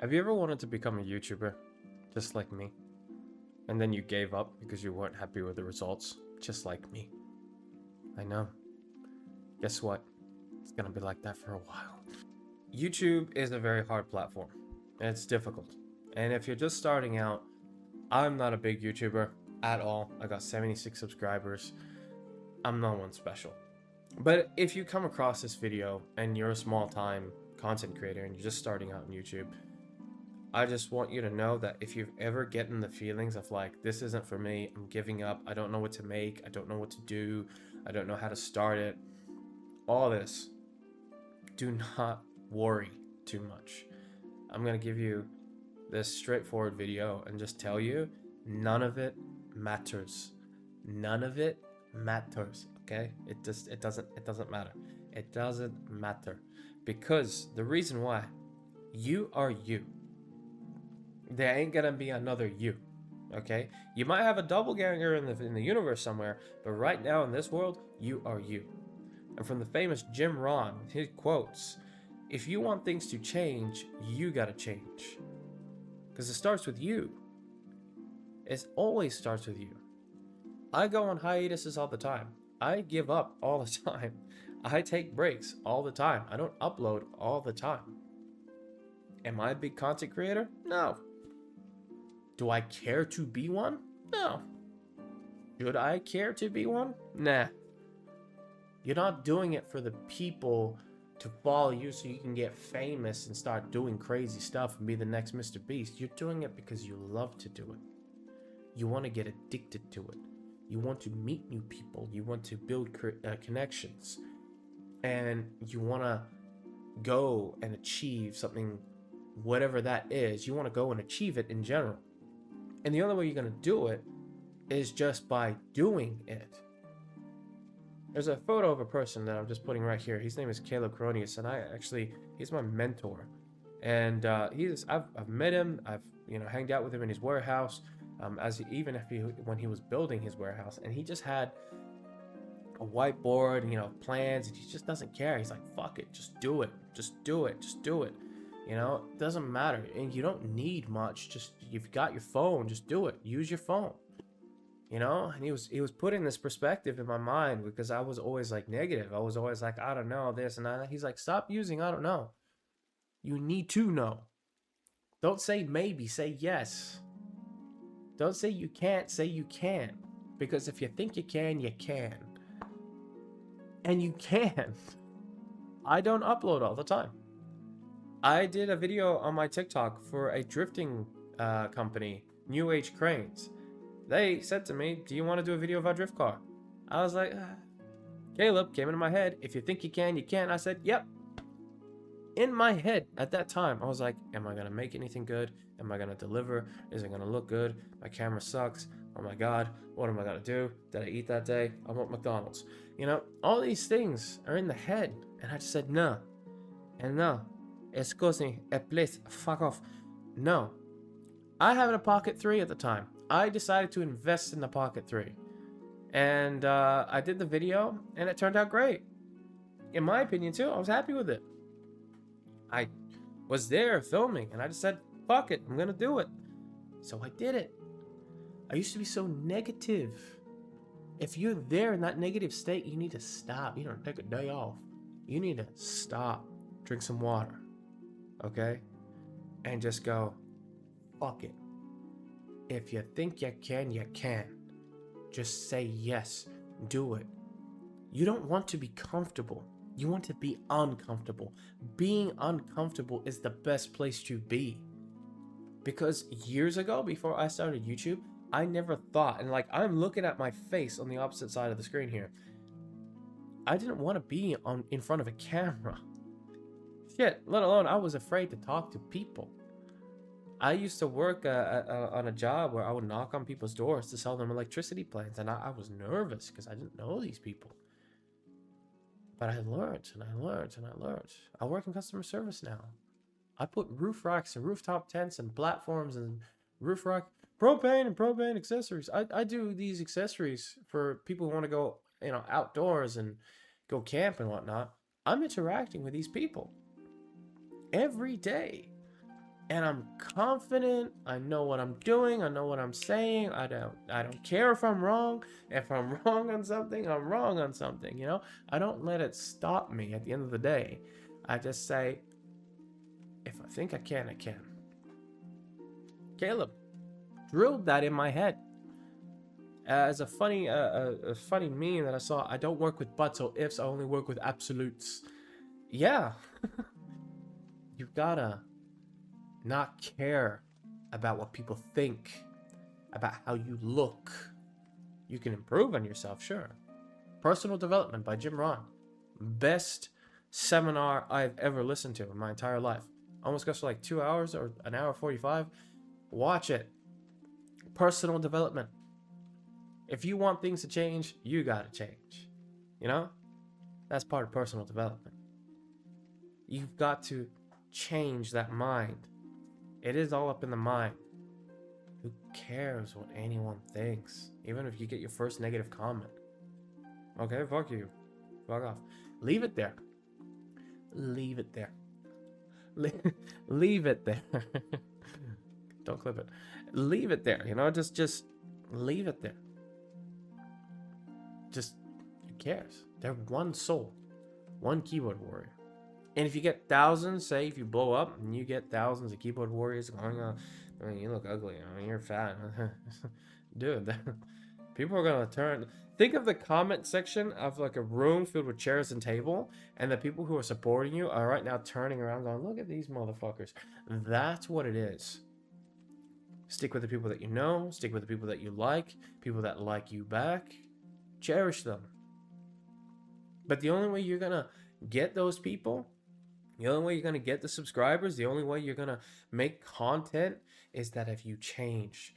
Have you ever wanted to become a YouTuber, just like me? And then you gave up because you weren't happy with the results, just like me? I know. Guess what? It's gonna be like that for a while. YouTube is a very hard platform, and it's difficult. And if you're just starting out, I'm not a big YouTuber at all. I got 76 subscribers. I'm no one special. But if you come across this video and you're a small time content creator and you're just starting out on YouTube, I just want you to know that if you've ever gotten the feelings of like, this isn't for me, I'm giving up, I don't know what to make, I don't know what to do, I don't know how to start it, all this, do not worry too much. I'm going to give you this straightforward video and just tell you none of it matters. None of it matters, okay? It doesn't matter. It doesn't matter because the reason why, you are you. There ain't gonna be another you, okay? You might have a doppelganger in the universe somewhere, but right now in this world, you are you. And from the famous Jim Rohn, he quotes, if you want things to change, you gotta change. Because it starts with you. It always starts with you. I go on hiatuses all the time. I give up all the time. I take breaks all the time. I don't upload all the time. Am I a big content creator? No. Do I care to be one? No. Should I care to be one? Nah. You're not doing it for the people to follow you so you can get famous and start doing crazy stuff and be the next Mr. Beast. You're doing it because you love to do it. You want to get addicted to it. You want to meet new people. You want to build connections. And you want to go and achieve something, whatever that is. You want to go and achieve it in general. And the only way you're going to do it is just by doing it. There's a photo of a person that I'm just putting right here. His name is Caleb Coronius, and he's my mentor. And I've met him. I've hanged out with him in his warehouse. When he was building his warehouse, and he just had a whiteboard, plans, and he just doesn't care. He's like, fuck it, just do it, just do it, just do it. It doesn't matter, and you don't need much. Just you've got your phone, just do it. Use your phone. And he was putting this perspective in my mind because I was always like negative. I was always like, I don't know this and that. He's like, stop using I don't know. You need to know. Don't say maybe, say yes. Don't say you can't, say you can. Because if you think you can, you can. And you can. I don't upload all the time. I did a video on my TikTok for a drifting company, New Age Cranes. They said to me, do you want to do a video of our drift car? I was like, Caleb, came into my head. If you think you can, you can. I said, yep. In my head at that time, I was like, am I going to make anything good? Am I going to deliver? Is it going to look good? My camera sucks. Oh my God, what am I going to do? Did I eat that day? I want McDonald's. All these things are in the head. And I just said, no. And no. Excuse me, please, fuck off. No. I had a Pocket 3 at the time. I decided to invest in the Pocket 3. And I did the video, and it turned out great. In my opinion, too, I was happy with it. I was there filming, and I just said, fuck it, I'm gonna do it. So I did it. I used to be so negative. If you're there in that negative state, you need to stop. You don't take a day off. You need to stop, drink some water, okay? And just go, fuck it. If you think you can, you can. Just say yes, do it. You don't want to be comfortable. You want to be uncomfortable. Being uncomfortable is the best place to be. Because years ago, before I started YouTube, I never thought, and I'm looking at my face on the opposite side of the screen here. I didn't want to be in front of a camera. Shit, let alone I was afraid to talk to people. I used to work on a job where I would knock on people's doors to sell them electricity plans, and I was nervous because I didn't know these people. But I learned, and I learned, and I learned. I work in customer service now. I put roof racks and rooftop tents and platforms and roof rack propane accessories. I do these accessories for people who want to go, outdoors and go camp and whatnot. I'm interacting with these people every day. and I'm confident. I know what I'm doing. I know what I'm saying. I don't care if I'm wrong. If I'm wrong on something, I'm wrong on something, you know? I don't let it stop me at the end of the day. I just say, if I think I can, I can. Caleb drilled that in my head. As a funny meme that I saw, I don't work with buts or ifs, I only work with absolutes. Yeah. You've gotta not care about what people think, about how you look. You can improve on yourself, sure. Personal Development by Jim Rohn. Best seminar I've ever listened to in my entire life. Almost goes for like 2 hours or an hour 45. Watch it. Personal development. If you want things to change, you gotta change. You know? That's part of personal development. You've got to change that mind. It is all up in the mind. Who cares what anyone thinks? Even if you get your first negative comment. Okay, fuck you. Fuck off. Leave it there. Leave it there. Leave it there. Don't clip it. Leave it there. You know, just leave it there. Just, who cares? They're one soul, one keyboard warrior. And if you get thousands, say if you blow up and you get thousands of keyboard warriors going on, I mean, you look ugly. I mean, you're fat. Dude, people are going to turn. Think of the comment section of like a room filled with chairs and table, and the people who are supporting you are right now turning around going, look at these motherfuckers. That's what it is. Stick with the people that you know, stick with the people that you like, people that like you back. Cherish them. But the only way you're going to get those people, the only way you're going to get the subscribers, the only way you're going to make content is that if you change.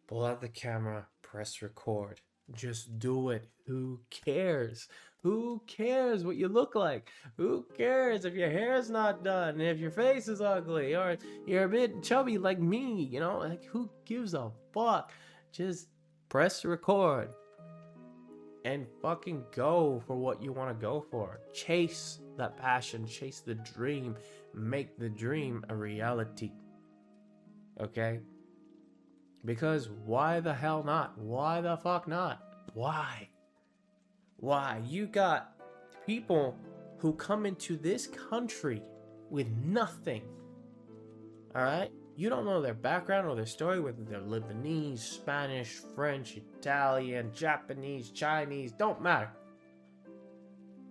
Pull out the camera, press record. Just do it. Who cares? Who cares what you look like? Who cares if your hair's not done, if your face is ugly, or you're a bit chubby like me, you know? Like, who gives a fuck? Just press record and fucking go for what you want to go for. Chase that passion, chase the dream, make the dream a reality. Okay? Because why the hell not? Why the fuck not? Why? Why? You got people who come into this country with nothing. Alright? You don't know their background or their story, whether they're Lebanese, Spanish, French, Italian, Japanese, Chinese, don't matter.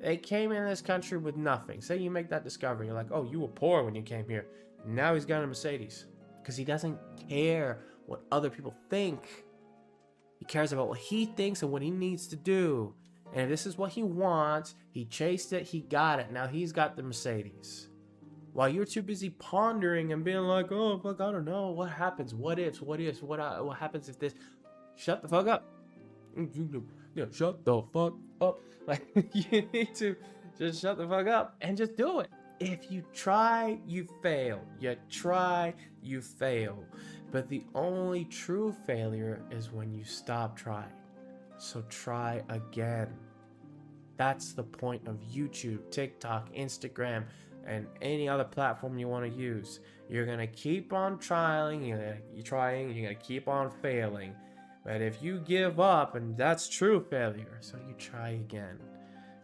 They came in this country with nothing. Say you make that discovery. You're like, oh, you were poor when you came here. Now he's got a Mercedes. Because he doesn't care what other people think. He cares about what he thinks and what he needs to do. And if this is what he wants, he chased it, he got it. Now he's got the Mercedes. While you're too busy pondering and being like, oh, fuck, I don't know. What happens? What ifs? What happens if this? Shut the fuck up. Yeah, shut the fuck up. Like, you need to just shut the fuck up and just do it. If you try, you fail. You try, you fail. But the only true failure is when you stop trying. So try again. That's the point of YouTube, TikTok, Instagram, and any other platform you want to use. You're going to keep on trying, you're going to keep on failing. But if you give up, and that's true failure, so you try again,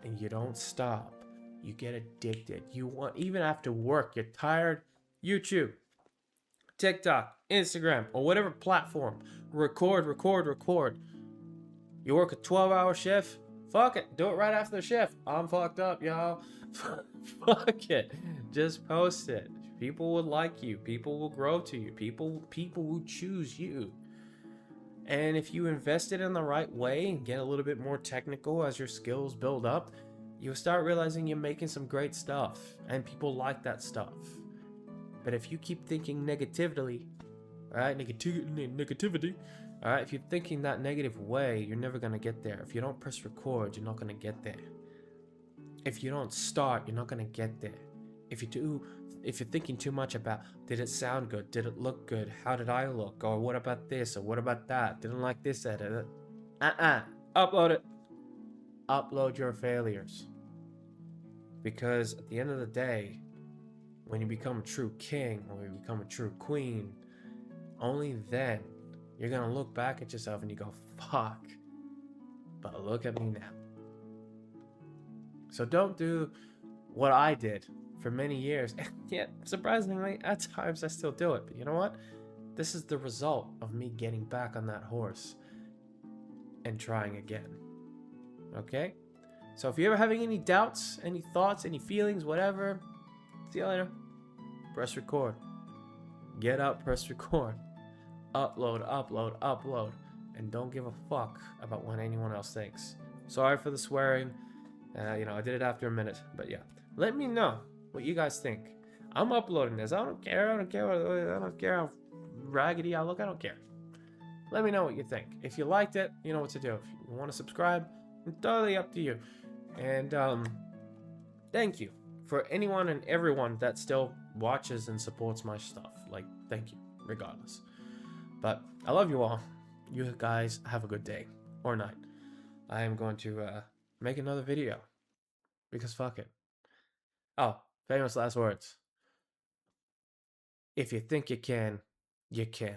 and you don't stop. You get addicted. You want, even after work, you're tired. YouTube, TikTok, Instagram, or whatever platform. Record. You work a 12-hour shift? Fuck it. Do it right after the shift. I'm fucked up, y'all. Fuck it. Just post it. People will like you. People will grow to you. People will choose you. And if you invest it in the right way and get a little bit more technical as your skills build up, you'll start realizing you're making some great stuff and people like that stuff. But if you keep thinking negatively, alright, negativity, alright, if you're thinking that negative way, you're never gonna get there. If you don't press record, you're not gonna get there. If you don't start, you're not gonna get there. If you're thinking too much about, did it sound good? Did it look good? How did I look? Or what about this? Or what about that? Didn't like this edit. Upload it. Upload your failures. Because at the end of the day, when you become a true king, when you become a true queen, only then you're gonna look back at yourself and you go, fuck, but look at me now. So don't do what I did for many years, and yet, surprisingly, at times I still do it. But you know what? This is the result of me getting back on that horse and trying again. Okay? So if you're ever having any doubts, any thoughts, any feelings, whatever, see you later. Press record. Get up, press record. Upload, upload, upload. And don't give a fuck about what anyone else thinks. Sorry for the swearing. I did it after a minute, but yeah. Let me know what you guys think. I'm uploading this. I don't care. I don't care how raggedy I look. I don't care. Let me know what you think. If you liked it, you know what to do. If you want to subscribe, it's totally up to you. And thank you for anyone and everyone that still watches and supports my stuff. Like, thank you, regardless. But I love you all. You guys have a good day or night. I am going to make another video because fuck it. Oh, famous last words. If you think you can, you can.